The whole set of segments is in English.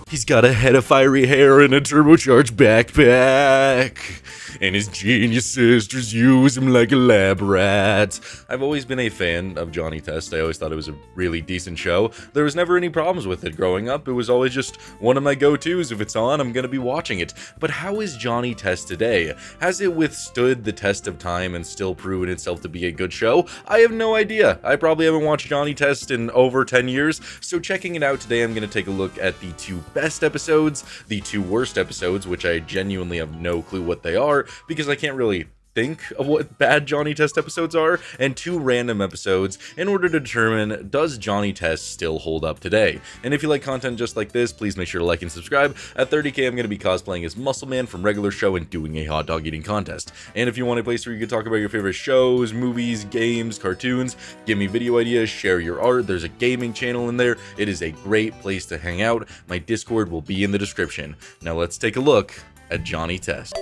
He's got a head of fiery hair and a turbocharged backpack. And his genius sisters use him like a lab rat. I've always been a fan of Johnny Test. I always thought it was a really decent show. There was never any problems with it growing up. It was always just one of my go-tos. If it's on, I'm gonna be watching it. But how is Johnny Test today? Has it withstood the test of time and still proven itself to be a good show? I have no idea. I probably haven't watched Johnny Test in over 10 years. So checking it out today, I'm gonna take a look at the 2 best episodes, the 2 worst episodes, which I genuinely have no clue what they are, because I can't really think of what bad Johnny Test episodes are, and 2 random episodes in order to determine, does Johnny Test still hold up today? And if you like content just like this, please make sure to like and subscribe. At 30k, I'm going to be cosplaying as Muscle Man from Regular Show and doing a hot dog eating contest. And if you want a place where you can talk about your favorite shows, movies, games, cartoons, give me video ideas, share your art, there's a gaming channel in there. It is a great place to hang out. My Discord will be in the description. Now let's take a look at Johnny Test.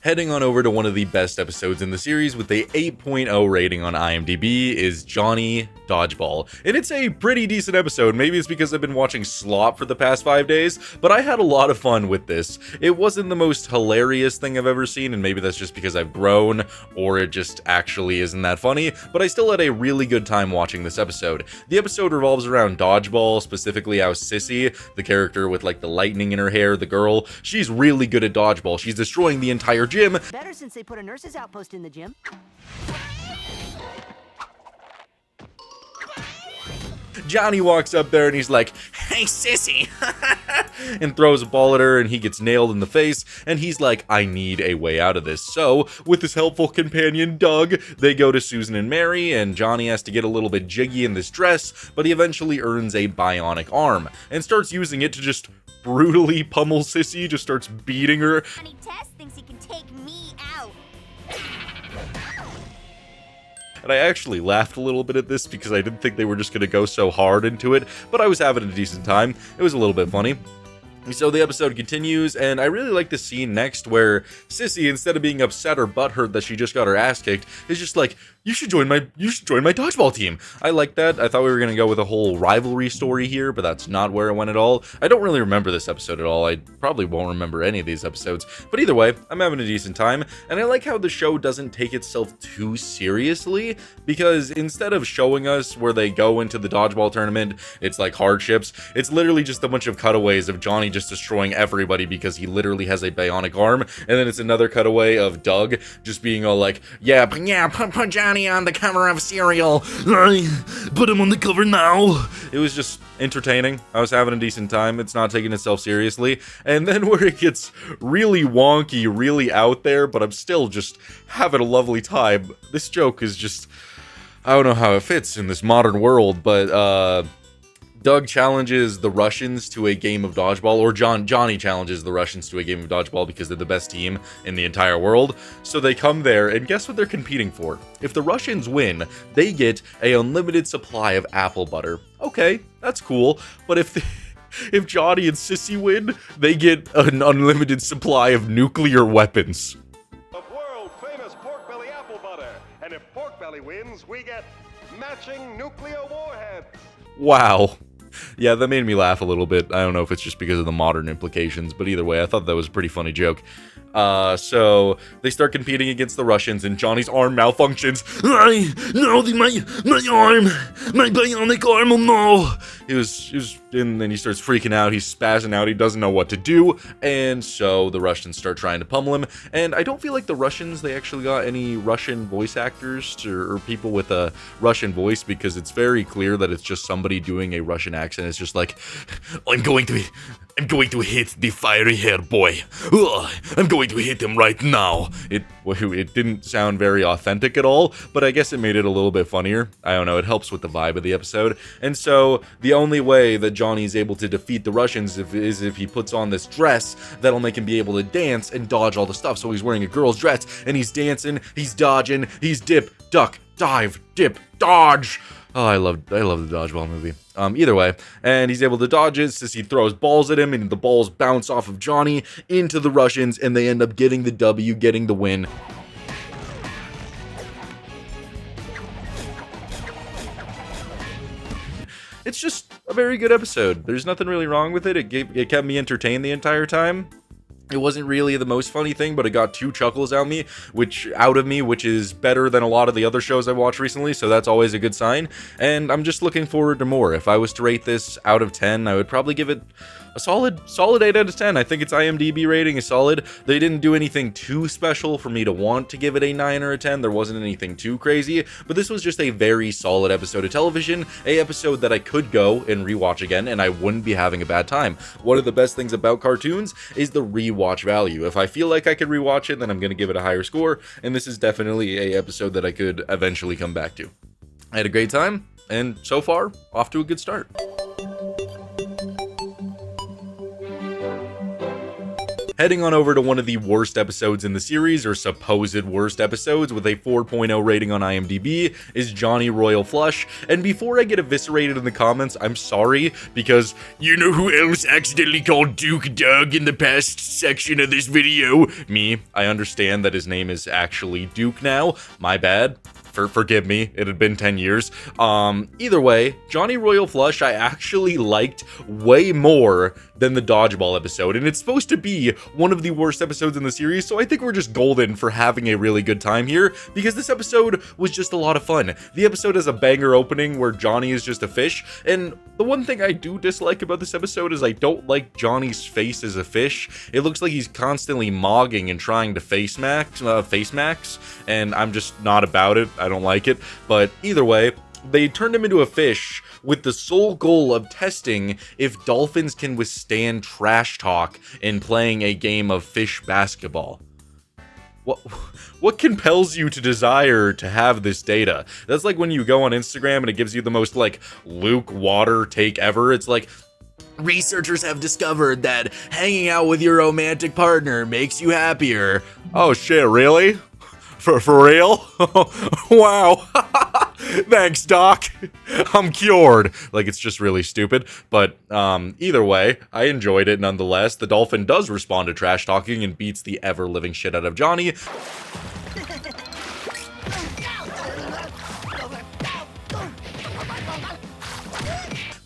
Heading on over to one of the best episodes in the series with a 8.0 rating on IMDb is Johnny Dodgeball. And it's a pretty decent episode. Maybe it's because I've been watching Slop for the past 5 days, but I had a lot of fun with this. It wasn't the most hilarious thing I've ever seen, and maybe that's just because I've grown, or it just actually isn't that funny, but I still had a really good time watching this episode. The episode revolves around Dodgeball, specifically how Sissy, the character with like the lightning in her hair, the girl, she's really good at Dodgeball. She's destroying the entire gym. Better since they put a nurse's outpost in the gym. Johnny walks up there and he's like, "Hey, Sissy," and throws a ball at her, and he gets nailed in the face, and he's like, "I need a way out of this." So, with his helpful companion, Doug, they go to Susan and Mary, and Johnny has to get a little bit jiggy in this dress, but he eventually earns a bionic arm, and starts using it to just brutally pummel Sissy, just starts beating her. Johnny Test thinks he can take me out. And I actually laughed a little bit at this because I didn't think they were just going to go so hard into it, but I was having a decent time. It was a little bit funny. So the episode continues, and I really like the scene next where Sissy, instead of being upset or butthurt that she just got her ass kicked, is just like, you should join my dodgeball team. I like that. I thought we were going to go with a whole rivalry story here, but that's not where it went at all. I don't really remember this episode at all. I probably won't remember any of these episodes, but either way, I'm having a decent time, and I like how the show doesn't take itself too seriously, because instead of showing us where they go into the dodgeball tournament, it's like hardships, it's literally just a bunch of cutaways of Johnny just destroying everybody because he literally has a bionic arm, and then it's another cutaway of Doug just being all like, put Johnny on the cover of cereal, put him on the cover now. It was just entertaining. I was having a decent time. It's not taking itself seriously, and then where it gets really wonky, really out there, but I'm still just having a lovely time. This joke is just, I don't know how it fits in this modern world, but Doug challenges the Russians to a game of dodgeball, or Johnny challenges the Russians to a game of dodgeball because they're the best team in the entire world. So they come there, and guess what they're competing for? If the Russians win, they get an unlimited supply of apple butter. Okay, that's cool, but if Johnny and Sissy win, they get an unlimited supply of nuclear weapons. The world-famous Pork Belly apple butter, and if Pork Belly wins, we get matching nuclear warheads. Wow. Yeah, that made me laugh a little bit. I don't know if it's just because of the modern implications, but either way, I thought that was a pretty funny joke. So they start competing against the Russians, and Johnny's arm malfunctions. My arm, my bionic arm, oh no! And then he starts freaking out. He's spazzing out. He doesn't know what to do, and so the Russians start trying to pummel him. And I don't feel like the Russians, they actually got any Russian voice actors or people with a Russian voice, because it's very clear that it's just somebody doing a Russian accent. It's just like, I'm going to hit the fiery hair boy. Ugh, I'm going to hit him right now. It didn't sound very authentic at all, but I guess it made it a little bit funnier. I don't know, it helps with the vibe of the episode. And so the only way that Johnny's able to defeat the Russians is if he puts on this dress that'll make him be able to dance and dodge all the stuff. So he's wearing a girl's dress, and he's dancing, he's dodging, he's dip, duck, dive, dip, dodge. Oh, I love the dodgeball movie. Either way, and he's able to dodge it. Sissy throws balls at him, and the balls bounce off of Johnny into the Russians, and they end up getting the W, getting the win. it's just a very good episode. There's nothing really wrong with it. It kept me entertained the entire time. It wasn't really the most funny thing, but it got 2 chuckles out of me, which is better than a lot of the other shows I've watched recently, so that's always a good sign, and I'm just looking forward to more. If I was to rate this out of 10, I would probably give it a solid 8 out of 10. I think its IMDb rating is solid. They didn't do anything too special for me to want to give it a 9 or a 10. There wasn't anything too crazy, but this was just a very solid episode of television, a episode that I could go and rewatch again, and I wouldn't be having a bad time. One of the best things about cartoons is the rewatch value. If I feel like I could rewatch it, then I'm going to give it a higher score, and this is definitely a episode that I could eventually come back to. I had a great time, and so far, off to a good start. Heading on over to one of the worst episodes in the series, or supposed worst episodes, with a 4.0 rating on IMDb, is Johnny Royal Flush. And before I get eviscerated in the comments, I'm sorry, because you know who else accidentally called Duke Doug in the past section of this video? Me. I understand that his name is actually Duke now. My bad. Forgive me, it had been 10 years. Either way, Johnny Royal Flush I actually liked way more than the Dodgeball episode, and it's supposed to be one of the worst episodes in the series, so I think we're just golden for having a really good time here, because this episode was just a lot of fun. The episode has a banger opening where Johnny is just a fish, and the one thing I do dislike about this episode is I don't like Johnny's face as a fish. It looks like he's constantly mogging and trying to face max, and I'm just not about it. I don't like it, but either way, they turned him into a fish with the sole goal of testing if dolphins can withstand trash talk in playing a game of fish basketball. What compels you to desire to have this data? That's like when you go on Instagram and it gives you the most like Luke Water take ever. It's like, researchers have discovered that hanging out with your romantic partner makes you happier. Oh shit, really? For real? Wow. Thanks, Doc. I'm cured. Like, it's just really stupid. But either way, I enjoyed it nonetheless. The dolphin does respond to trash talking and beats the ever-living shit out of Johnny.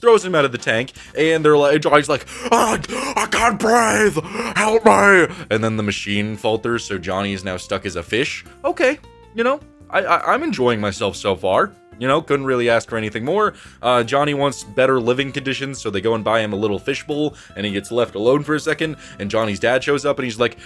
Throws him out of the tank, and they're like, Johnny's like, I can't breathe, help me! And then the machine falters, so Johnny is now stuck as a fish. Okay, you know, I'm enjoying myself so far. You know, couldn't really ask for anything more. Johnny wants better living conditions, so they go and buy him a little fishbowl, and he gets left alone for a second, and Johnny's dad shows up, and he's like,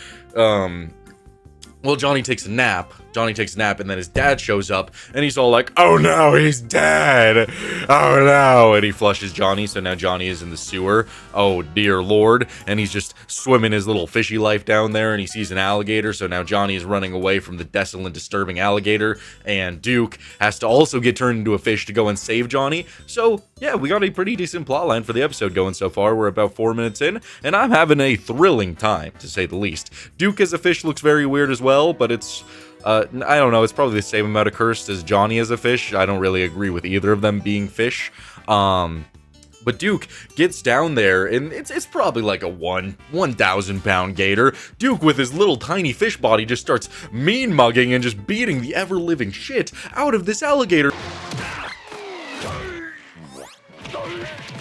well, Johnny takes a nap, and then his dad shows up, and he's all like, oh no, he's dead, oh no, and he flushes Johnny, so now Johnny is in the sewer, oh dear lord, and he's just swimming his little fishy life down there, and he sees an alligator, so now Johnny is running away from the desolate, disturbing alligator, and Duke has to also get turned into a fish to go and save Johnny, so yeah, we got a pretty decent plotline for the episode going so far. We're about 4 minutes in, and I'm having a thrilling time, to say the least. Duke as a fish looks very weird as well, but it's, I don't know, it's probably the same amount of cursed as Johnny as a fish. I don't really agree with either of them being fish. But Duke gets down there, and it's probably like a 1,000 pound gator. Duke, with his little tiny fish body, just starts mean mugging and just beating the ever-living shit out of this alligator.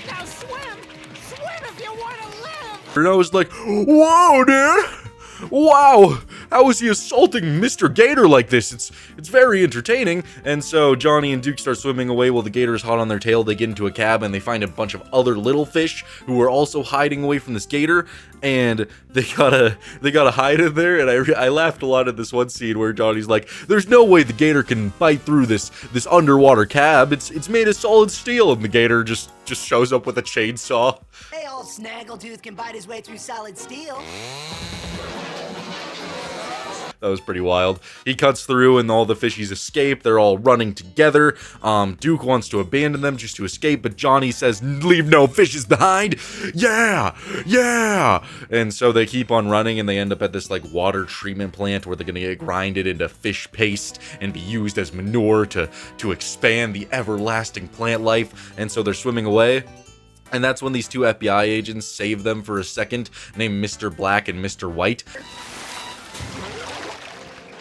Now swim! Swim if you want to live! And I was like, whoa, dude! Wow! How is he assaulting Mr. Gator like this? It's very entertaining. And so Johnny and Duke start swimming away while the gator is hot on their tail. They get into a cab and they find a bunch of other little fish who are also hiding away from this gator. And they gotta hide in there. And I laughed a lot at this one scene where Johnny's like, "There's no way the gator can bite through this underwater cab. It's made of solid steel." And the gator just shows up with a chainsaw. Hey, old Snaggletooth can bite his way through solid steel. That was pretty wild. He cuts through and all the fishies escape. They're all running together. Duke wants to abandon them just to escape, but Johnny says, "Leave no fishes behind." Yeah! Yeah! And so they keep on running and they end up at this like water treatment plant where they're gonna get grinded into fish paste and be used as manure to expand the everlasting plant life. And so they're swimming away. And that's when these two FBI agents save them for a second, named Mr. Black and Mr. White.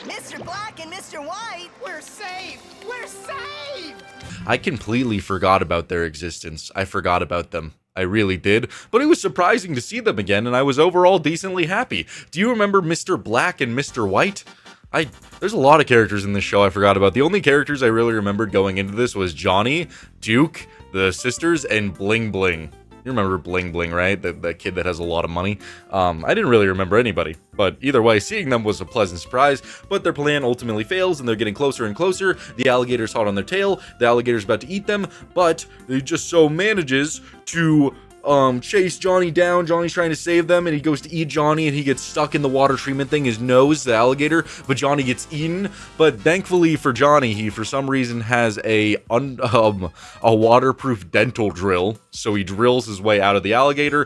Mr. Black and Mr. White! We're saved! We're saved! I completely forgot about their existence. I forgot about them. I really did, but it was surprising to see them again, and I was overall decently happy. Do you remember Mr. Black and Mr. White? There's a lot of characters in this show I forgot about. The only characters I really remembered going into this was Johnny, Duke, the sisters, and Bling Bling. You remember Bling Bling, right? The kid that has a lot of money. I didn't really remember anybody, but either way, seeing them was a pleasant surprise. But their plan ultimately fails, and they're getting closer and closer. The alligator's hot on their tail. The alligator's about to eat them, but he just so manages to chase Johnny down. Johnny's trying to save them, and he goes to eat Johnny, and he gets stuck in the water treatment thing, his nose, the alligator, but Johnny gets eaten. But thankfully for Johnny, he for some reason has a waterproof dental drill, so he drills his way out of the alligator.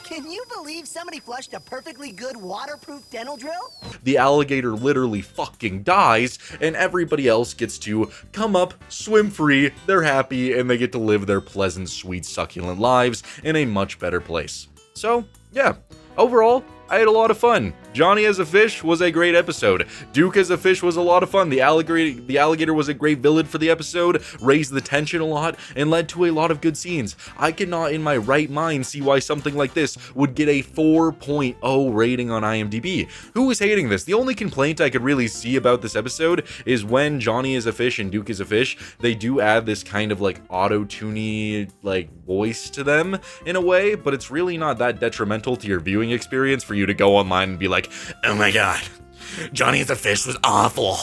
Can you believe somebody flushed a perfectly good waterproof dental drill? The alligator literally fucking dies, and everybody else gets to come up, swim free, they're happy, and they get to live their pleasant, sweet, succulent lives in a much better place. So, yeah, overall, I had a lot of fun. Johnny as a fish was a great episode. Duke as a fish was a lot of fun. The alligator was a great villain for the episode, raised the tension a lot, and led to a lot of good scenes. I cannot in my right mind see why something like this would get a 4.0 rating on IMDb. Who was hating this? The only complaint I could really see about this episode is when Johnny is a fish and Duke is a fish, they do add this kind of like auto-tuney like voice to them in a way, but it's really not that detrimental to your viewing experience for you to go online and be like, oh my god, Johnny as a fish was awful.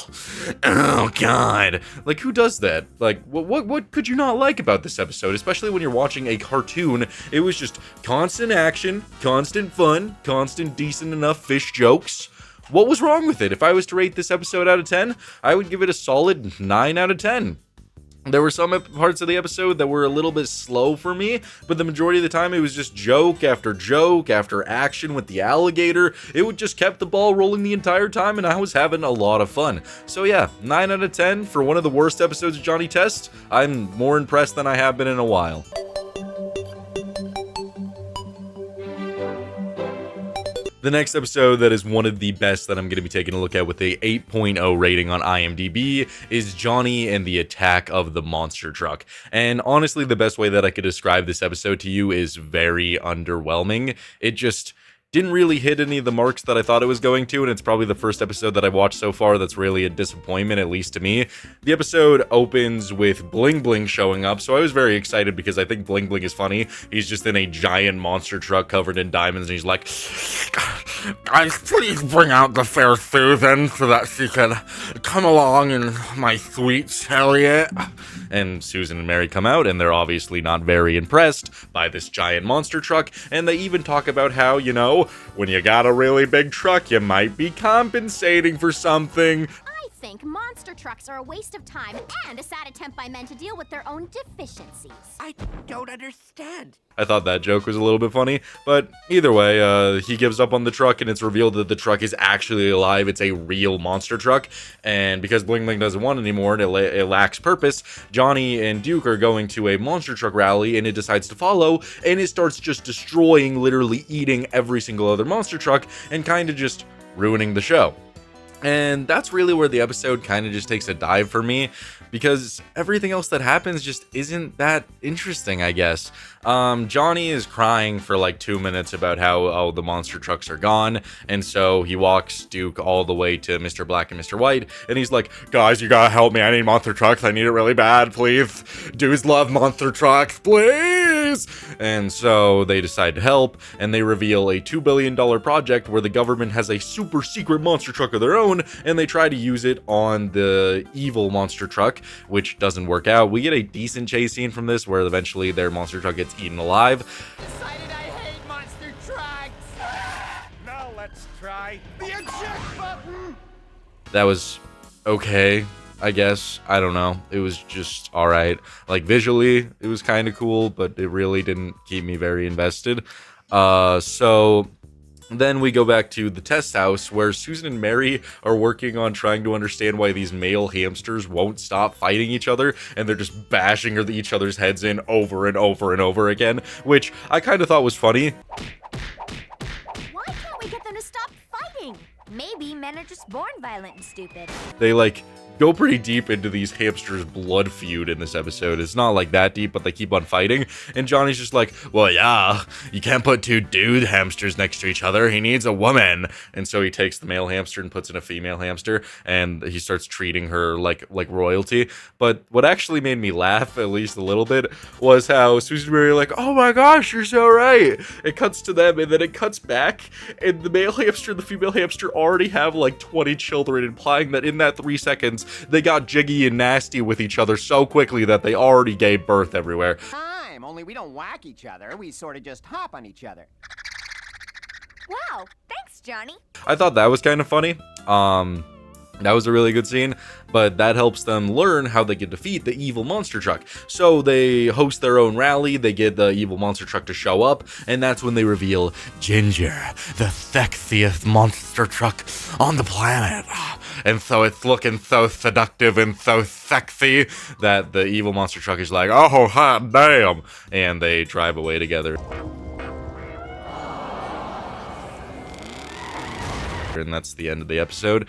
Oh god. Like, who does that? Like, what could you not like about this episode? Especially when you're watching a cartoon. It was just constant action, constant fun, constant decent enough fish jokes. What was wrong with it? If I was to rate this episode out of 10, I would give it a solid 9 out of 10. There were some parts of the episode that were a little bit slow for me, but the majority of the time it was just joke after action with the alligator. It would just kept the ball rolling the entire time, and I was having a lot of fun. So yeah, 9 out of 10 for one of the worst episodes of Johnny Test. I'm more impressed than I have been in a while. The next episode that is one of the best that I'm going to be taking a look at with a 8.0 rating on IMDb is Johnny and the Attack of the Monster Truck. And honestly, the best way that I could describe this episode to you is very underwhelming. It just didn't really hit any of the marks that I thought it was going to, and it's probably the first episode that I've watched so far that's really a disappointment, at least to me. The episode opens with Bling Bling showing up, so I was very excited because I think Bling Bling is funny. He's just in a giant monster truck covered in diamonds, and he's like, guys, please bring out the fair Susan so that she can come along in my sweet chariot. And Susan and Mary come out, and they're obviously not very impressed by this giant monster truck, and they even talk about how, you know, when you got a really big truck, you might be compensating for something. I think monster trucks are a waste of time and a sad attempt by men to deal with their own deficiencies. I don't understand. I thought that joke was a little bit funny, but either way, he gives up on the truck, and it's revealed that the truck is actually alive. It's a real monster truck, and because Bling Bling doesn't want it anymore, and it lacks purpose, Johnny and Duke are going to a monster truck rally, and it decides to follow, and it starts just destroying, literally eating every single other monster truck, and kind of just ruining the show. And that's really where the episode kind of just takes a dive for me, because everything else that happens just isn't that interesting, I guess. Johnny is crying for like 2 minutes about how the monster trucks are gone, and so he walks Duke all the way to Mr. Black and Mr. White, and he's like, guys, you gotta help me, I need monster trucks, I need it really bad, please. Dudes love monster trucks, please! And so they decide to help, and they reveal a $2 billion project where the government has a super secret monster truck of their own, and they try to use it on the evil monster truck, which doesn't work out. We get a decent chase scene from this, where eventually their monster truck gets eaten alive. Decided I hate monster trucks. Now let's try the eject button. That was okay, I guess. I don't know. It was just alright. Like, visually, it was kind of cool, but it really didn't keep me very invested. So then we go back to the test house, where Susan and Mary are working on trying to understand why these male hamsters won't stop fighting each other, and they're just bashing each other's heads in over and over and over again, which I kind of thought was funny. Why can't we get them to stop Maybe men are just born violent and stupid. They like go pretty deep into these hamsters' blood feud in this episode. It's not like that deep, but they keep on fighting. And Johnny's just like, well, yeah, you can't put two dude hamsters next to each other. He needs a woman. And so he takes the male hamster and puts in a female hamster, and he starts treating her like royalty. But what actually made me laugh, at least a little bit, was how Susan Mary like, oh my gosh, you're so right. It cuts to them, and then it cuts back, and the male hamster and the female hamster already have like 20 children, implying that in that 3 seconds, they got jiggy and nasty with each other so quickly that they already gave birth everywhere. Time, only we don't whack each other. We sort of just hop on each other. Wow, thanks, Johnny. I thought that was kind of funny. That was a really good scene, but that helps them learn how they can defeat the evil monster truck. So they host their own rally, they get the evil monster truck to show up, and that's when they reveal Ginger, the sexiest monster truck on the planet. And so it's looking so seductive and so sexy that the evil monster truck is like, oh, hot damn, and they drive away together. And that's the end of the episode.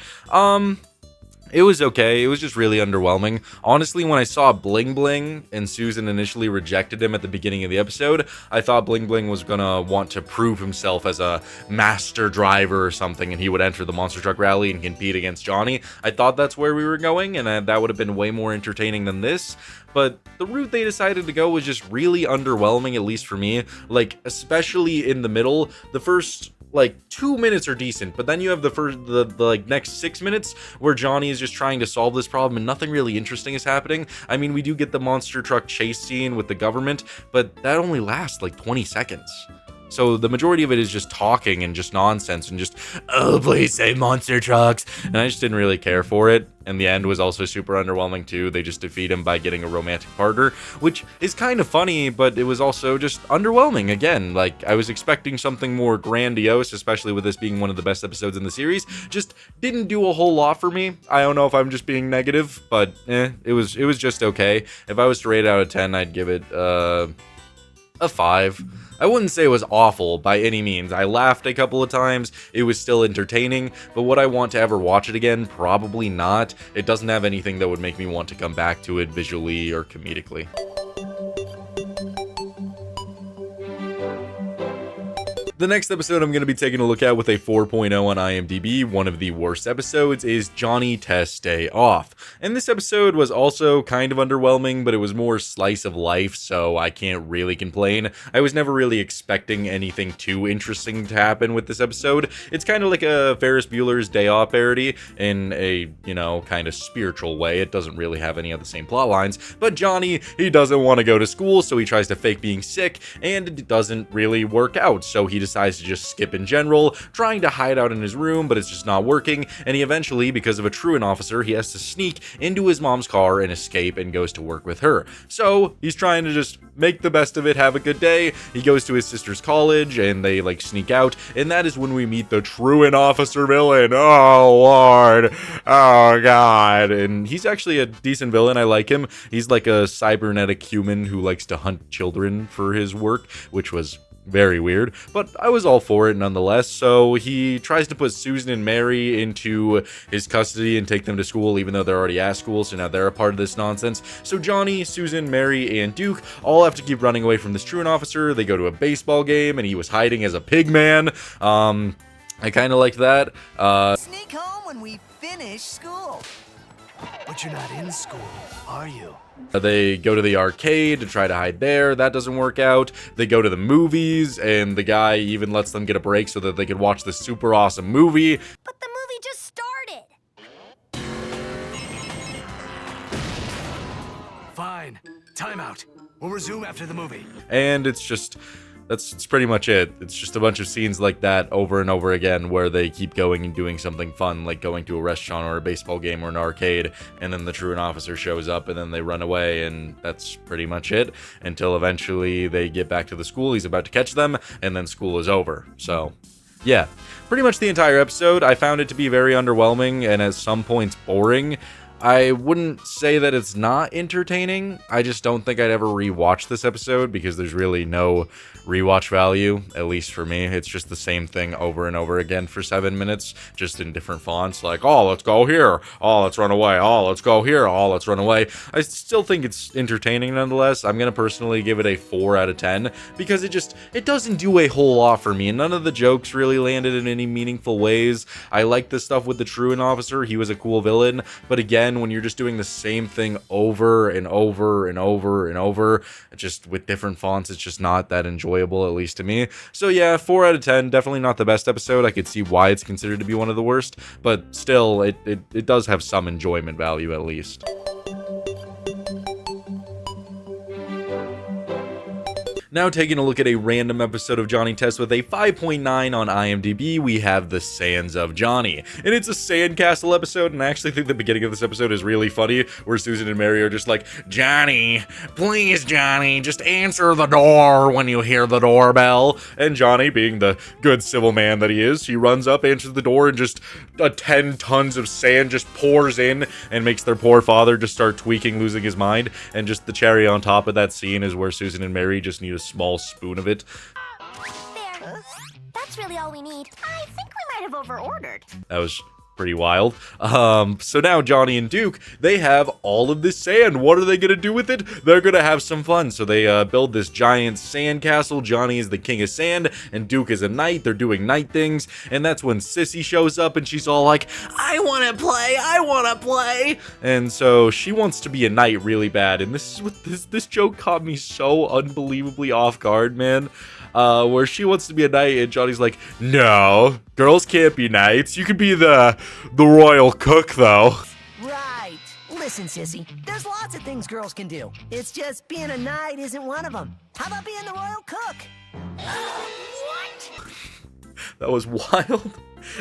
It was okay. It was just really underwhelming. Honestly, when I saw Bling Bling and Susan initially rejected him at the beginning of the episode, I thought Bling Bling was gonna want to prove himself as a master driver or something, and he would enter the monster truck rally and compete against Johnny. I thought that's where we were going, and that would have been way more entertaining than this. But the route they decided to go was just really underwhelming, at least for me. Like, especially in the middle, the first like 2 minutes are decent, but then you have the like next 6 minutes where Johnny is just trying to solve this problem and nothing really interesting is happening. I mean, we do get the monster truck chase scene with the government, but that only lasts like 20 seconds. So the majority of it is just talking and just nonsense and just, oh, please say monster trucks. And I just didn't really care for it. And the end was also super underwhelming too. They just defeat him by getting a romantic partner, which is kind of funny, but it was also just underwhelming again. Like, I was expecting something more grandiose, especially with this being one of the best episodes in the series. Just didn't do a whole lot for me. I don't know if I'm just being negative, but it was just okay. If I was to rate it out of 10, I'd give it a 5. I wouldn't say it was awful by any means. I laughed a couple of times. It was still entertaining, but would I want to ever watch it again? Probably not. It doesn't have anything that would make me want to come back to it visually or comedically. The next episode I'm going to be taking a look at with a 4.0 on IMDb, one of the worst episodes, is Johnny Test's Day Off. And this episode was also kind of underwhelming, but it was more slice of life, so I can't really complain. I was never really expecting anything too interesting to happen with this episode. It's kind of like a Ferris Bueller's Day Off parody in a, kind of spiritual way. It doesn't really have any of the same plot lines, but Johnny, he doesn't want to go to school, so he tries to fake being sick, and it doesn't really work out, so he decides to just skip in general, trying to hide out in his room, but it's just not working, and he eventually, because of a truant officer, he has to sneak into his mom's car and escape and goes to work with her. So he's trying to just make the best of it, have a good day. He goes to his sister's college, and they sneak out, and that is when we meet the truant officer villain. Oh Lord, oh God. And he's actually a decent villain. I like him. He's like a cybernetic human who likes to hunt children for his work, which was very weird, but I was all for it nonetheless. So he tries to put Susan and Mary into his custody and take them to school, even though they're already at school, so now they're a part of this nonsense. So Johnny, Susan, Mary, and Duke all have to keep running away from this truant officer. They go to a baseball game, and he was hiding as a pig man. I kind of liked that. Sneak home when we finish school. But you're not in school, are you? They go to the arcade to try to hide there. That doesn't work out. They go to the movies, and the guy even lets them get a break so that they could watch this super awesome movie. But the movie just started. Fine. Timeout. We'll resume after the movie. And that's pretty much it. It's just a bunch of scenes like that over and over again where they keep going and doing something fun, like going to a restaurant or a baseball game or an arcade, and then the truant officer shows up and then they run away, and that's pretty much it until eventually they get back to the school. He's about to catch them, and then school is over. So yeah, pretty much the entire episode. I found it to be very underwhelming and at some points boring. I wouldn't say that it's not entertaining. I just don't think I'd ever rewatch this episode because there's really no rewatch value, at least for me. It's just the same thing over and over again for 7 minutes, just in different fonts, like, oh, let's go here, oh, let's run away, oh, let's go here, oh, let's run away. I still think it's entertaining nonetheless. I'm gonna personally give it a 4 out of 10 because it doesn't do a whole lot for me, and none of the jokes really landed in any meaningful ways. I like the stuff with the truant officer. He was a cool villain, but again, when you're just doing the same thing over and over and over and over, just with different fonts, it's just not that enjoyable, at least to me. So yeah, 4 out of 10, definitely not the best episode. I could see why it's considered to be one of the worst, but still, it does have some enjoyment value at least. Now taking a look at a random episode of Johnny Test with a 5.9 on IMDb, we have The Sands of Johnny. And it's a sandcastle episode, and I actually think the beginning of this episode is really funny, where Susan and Mary are just like, Johnny, please Johnny, just answer the door when you hear the doorbell. And Johnny, being the good civil man that he is, he runs up, answers the door, and just 10 tons of sand just pours in and makes their poor father just start tweaking, losing his mind. And just the cherry on top of that scene is where Susan and Mary just need a small spoon of it. There. That's really all we need. I think we might have over-ordered. That was pretty wild. So now Johnny and Duke, they have all of this sand. What are they gonna do with it? They're gonna have some fun. So they build this giant sand castle. Johnny is the king of sand, and Duke is a knight. They're doing knight things, and that's when Sissy shows up, and she's all like, I wanna play. And so she wants to be a knight really bad, and this is what this joke caught me so unbelievably off guard, man. Where she wants to be a knight, and Johnny's like, no, girls can't be knights. You could be the royal cook, though. Right. Listen, sissy, there's lots of things girls can do. It's just being a knight isn't one of them. How about being the royal cook? What? That was wild.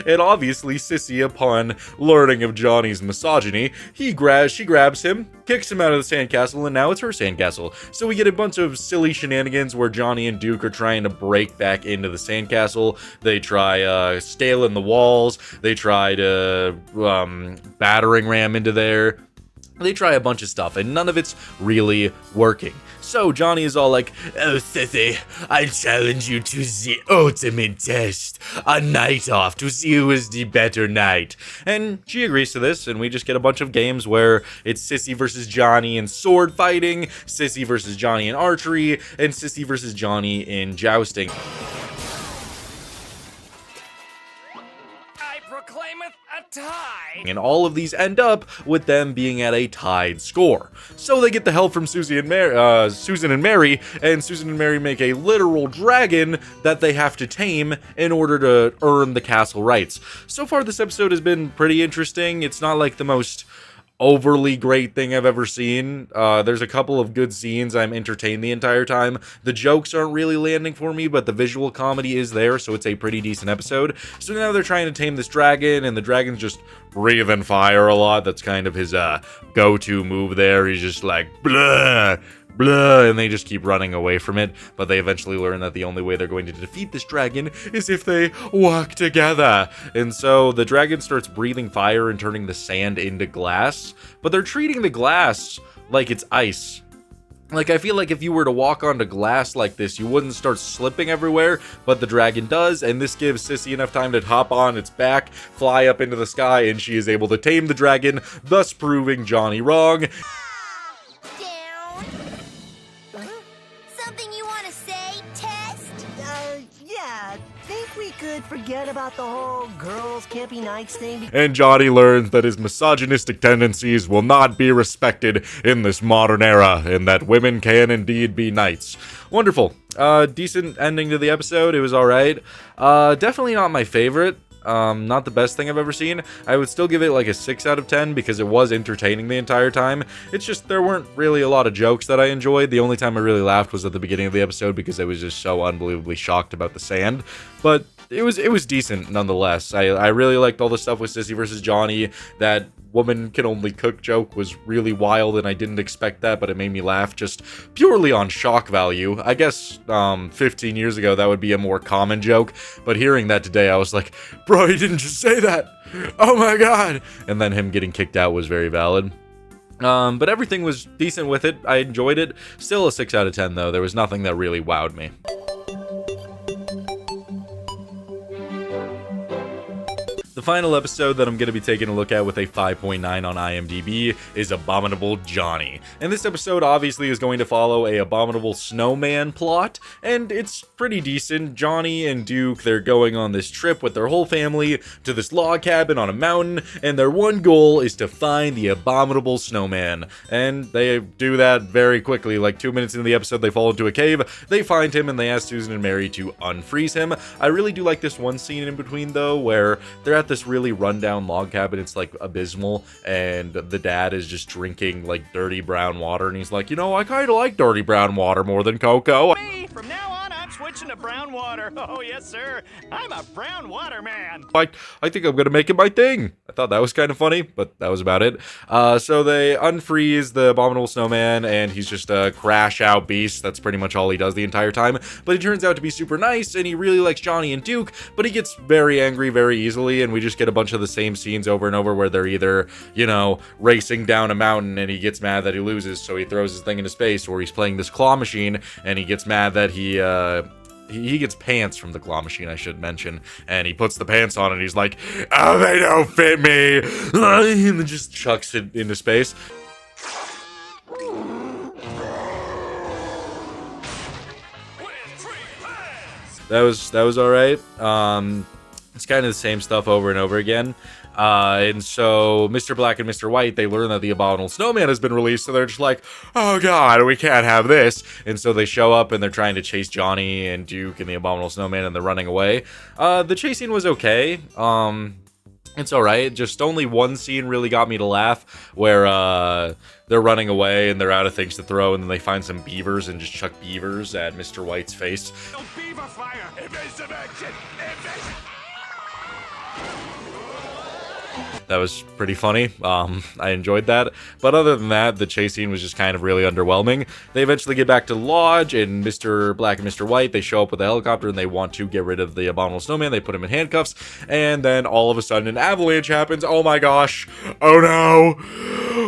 And obviously, Sissy, upon learning of Johnny's misogyny, she grabs him, kicks him out of the sandcastle, and now it's her sandcastle. So we get a bunch of silly shenanigans where Johnny and Duke are trying to break back into the sandcastle. They try scaling the walls. They try to battering ram into there. They try a bunch of stuff, and none of it's really working. So Johnny is all like, oh, Sissy, I challenge you to the ultimate test. A night off to see who is the better knight. And she agrees to this, and we just get a bunch of games where it's Sissy versus Johnny in sword fighting, Sissy versus Johnny in archery, and Sissy versus Johnny in jousting. I proclaimeth a tie. And all of these end up with them being at a tied score. So they get the help from Susan and Mary, and Susan and Mary make a literal dragon that they have to tame in order to earn the castle rights. So far, this episode has been pretty interesting. It's not like the most overly great thing I've ever seen. There's a couple of good scenes. I'm entertained the entire time. The jokes aren't really landing for me, but the visual comedy is there, so it's a pretty decent episode. So now they're trying to tame this dragon, and the dragon's just breathing fire a lot. That's kind of his go-to move there. He's just like, blah, blah, and they just keep running away from it. But they eventually learn that the only way they're going to defeat this dragon is if they work together. And so the dragon starts breathing fire and turning the sand into glass, but they're treating the glass like it's ice. Like, I feel like if you were to walk onto glass like this, you wouldn't start slipping everywhere, but the dragon does, and this gives Sissy enough time to hop on its back, fly up into the sky, and she is able to tame the dragon, thus proving Johnny wrong. Down. Something you want to say, Test? Yeah, think we could forget about the whole girls can't be knights thing. And Johnny learns that his misogynistic tendencies will not be respected in this modern era, and that women can indeed be knights. Wonderful. Decent ending to the episode. It was alright. Definitely not my favorite. Not the best thing I've ever seen. I would still give it like a 6 out of 10 because it was entertaining the entire time. It's just there weren't really a lot of jokes that I enjoyed. The only time I really laughed was at the beginning of the episode because I was just so unbelievably shocked about the sand. But it was decent nonetheless. I really liked all the stuff with Sissy versus Johnny. That woman can only cook joke was really wild, and I didn't expect that, but it made me laugh just purely on shock value. I guess 15 years ago that would be a more common joke, but hearing that today I was like, bro, you didn't just say that. oh my god, and then him getting kicked out was very valid. But everything was decent with it. I enjoyed it. Still a 6 out of 10 though. There was nothing that really wowed me. The final episode that I'm going to be taking a look at with a 5.9 on IMDb is Abominable Johnny. And this episode obviously is going to follow a Abominable Snowman plot, and it's pretty decent. Johnny and Duke, they're going on this trip with their whole family to this log cabin on a mountain, and their one goal is to find the Abominable Snowman. And they do that very quickly. Like 2 minutes into the episode, they fall into a cave, they find him, and they ask Susan and Mary to unfreeze him. I really do like this one scene in between though, where they're at this really rundown log cabin. It's like abysmal, and the dad is just drinking like dirty brown water, and he's like, you know, I kind of like dirty brown water more than cocoa. Me, from now on, I'm switching to brown water. Oh, yes, sir. I'm a brown water man. I think I'm gonna make it my thing. I thought that was kind of funny, but that was about it. So they unfreeze the Abominable Snowman, and he's just a crash out beast. That's pretty much all he does the entire time. But he turns out to be super nice, and he really likes Johnny and Duke, but he gets very angry very easily, and we just get a bunch of the same scenes over and over where they're either, you know, racing down a mountain and he gets mad that he loses, so he throws his thing into space, or he's playing this claw machine and he gets mad that he gets pants from the claw machine, I should mention, and he puts the pants on and he's like, oh, they don't fit me, and then just chucks it into space. That was all right. It's kind of the same stuff over and over again. And so Mr. Black and Mr. White, they learn that the Abominable Snowman has been released, so they're just like, oh god, we can't have this. And so they show up and they're trying to chase Johnny and Duke and the Abominable Snowman, and they're running away. The chase scene was okay. It's alright. Just only one scene really got me to laugh, where they're running away and they're out of things to throw, and then they find some beavers and just chuck beavers at Mr. White's face. Beaver fire! Evasive action! That was pretty funny. I enjoyed that. But other than that, the chase scene was just kind of really underwhelming. They eventually get back to the lodge, and Mr. Black and Mr. White, they show up with a helicopter, and they want to get rid of the Abominable Snowman. They put him in handcuffs, and then all of a sudden an avalanche happens. Oh my gosh. Oh no.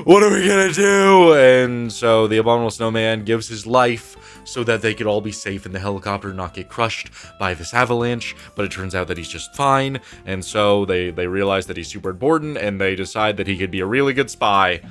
What are we gonna do? And so the Abominable Snowman gives his life so that they could all be safe in the helicopter and not get crushed by this avalanche, but it turns out that he's just fine, and so they realize that he's super important, and they decide that he could be a really good spy.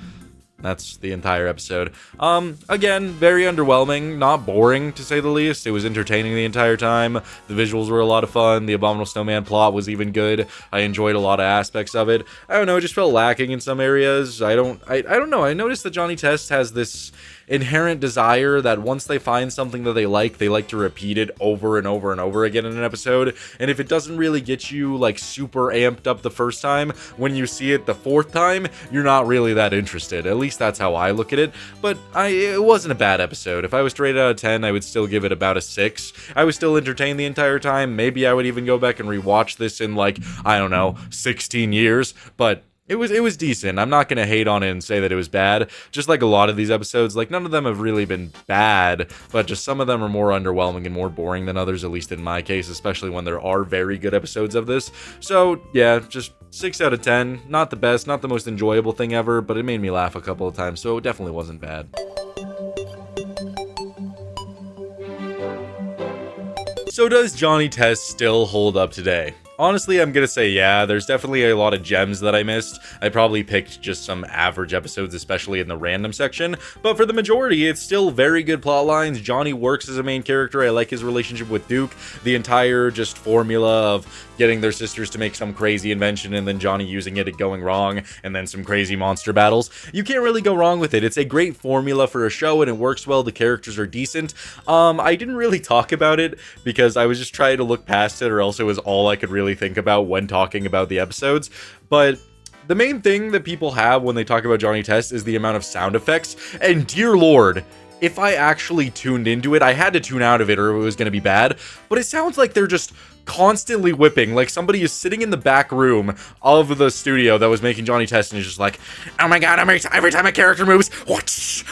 That's the entire episode. Again, very underwhelming, not boring to say the least. It was entertaining the entire time. The visuals were a lot of fun. The Abominable Snowman plot was even good. I enjoyed a lot of aspects of it. I don't know, it just felt lacking in some areas. I don't know. I noticed that Johnny Test has this inherent desire that once they find something that they like to repeat it over and over and over again in an episode. And if it doesn't really get you like super amped up the first time, when you see it the fourth time, you're not really that interested. At least that's how I look at it. But it wasn't a bad episode. If I was to rate it out of 10, I would still give it about a 6. I was still entertained the entire time. Maybe I would even go back and rewatch this in like, I don't know, 16 years. But it was decent. I'm not going to hate on it and say that it was bad. Just like a lot of these episodes, like none of them have really been bad, but just some of them are more underwhelming and more boring than others, at least in my case, especially when there are very good episodes of this. So yeah, just 6 out of 10. Not the best, not the most enjoyable thing ever, but it made me laugh a couple of times, so it definitely wasn't bad. So does Johnny Test still hold up today? Honestly, I'm gonna say yeah. There's definitely a lot of gems that I missed. I probably picked just some average episodes, especially in the random section, but for the majority, it's still very good plot lines. Johnny works as a main character. I like his relationship with Duke. The entire just formula of getting their sisters to make some crazy invention and then Johnny using it and going wrong, and then some crazy monster battles. You can't really go wrong with it. It's a great formula for a show and it works well. The characters are decent. I didn't really talk about it because I was just trying to look past it, or else it was all I could really think about when talking about the episodes. But the main thing that people have when they talk about Johnny Test is the amount of sound effects, and dear lord, if I actually tuned into it, I had to tune out of it or it was going to be bad, but it sounds like they're just constantly whipping, like somebody is sitting in the back room of the studio that was making Johnny Test and is just like, oh my god, every time a character moves, watch,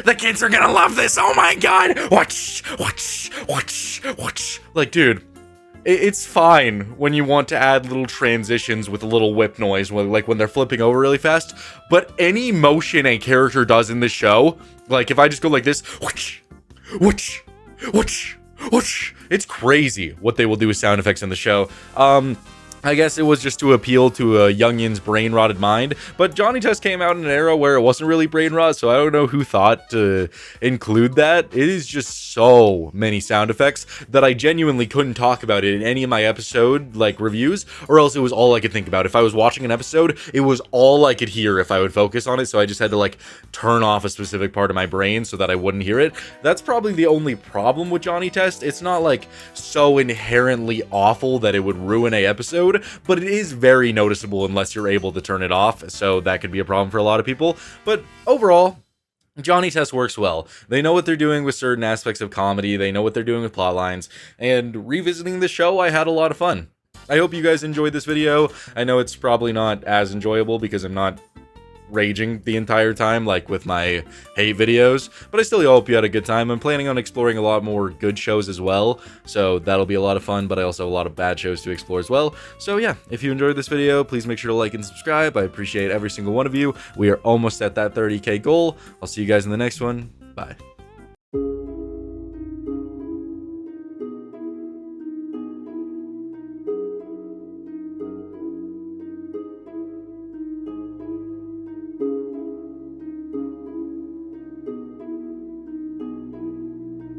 the kids are gonna love this, oh my god, watch. Like, dude, it's fine when you want to add little transitions with a little whip noise, like when they're flipping over really fast, but any motion a character does in the show, like if I just go like this, whoosh, whoosh, whoosh, whoosh, it's crazy what they will do with sound effects in the show. I guess it was just to appeal to a youngin's brain-rotted mind, but Johnny Test came out in an era where it wasn't really brain-rot, so I don't know who thought to include that. It is just so many sound effects that I genuinely couldn't talk about it in any of my episode, like, reviews, or else it was all I could think about. If I was watching an episode, it was all I could hear if I would focus on it, so I just had to, like, turn off a specific part of my brain so that I wouldn't hear it. That's probably the only problem with Johnny Test. It's not, like, so inherently awful that it would ruin a episode, but it is very noticeable unless you're able to turn it off, so that could be a problem for a lot of people. But overall, Johnny Test works well. They know what they're doing with certain aspects of comedy, they know what they're doing with plot lines, and revisiting the show, I had a lot of fun. I hope you guys enjoyed this video. I know it's probably not as enjoyable because I'm not raging the entire time like with my hate videos, but I still hope you had a good time. I'm planning on exploring a lot more good shows as well, so that'll be a lot of fun, but I also have a lot of bad shows to explore as well. So yeah, if you enjoyed this video, please make sure to like and subscribe. I appreciate every single one of you. We are almost at that 30K goal. I'll see you guys in the next one. Bye.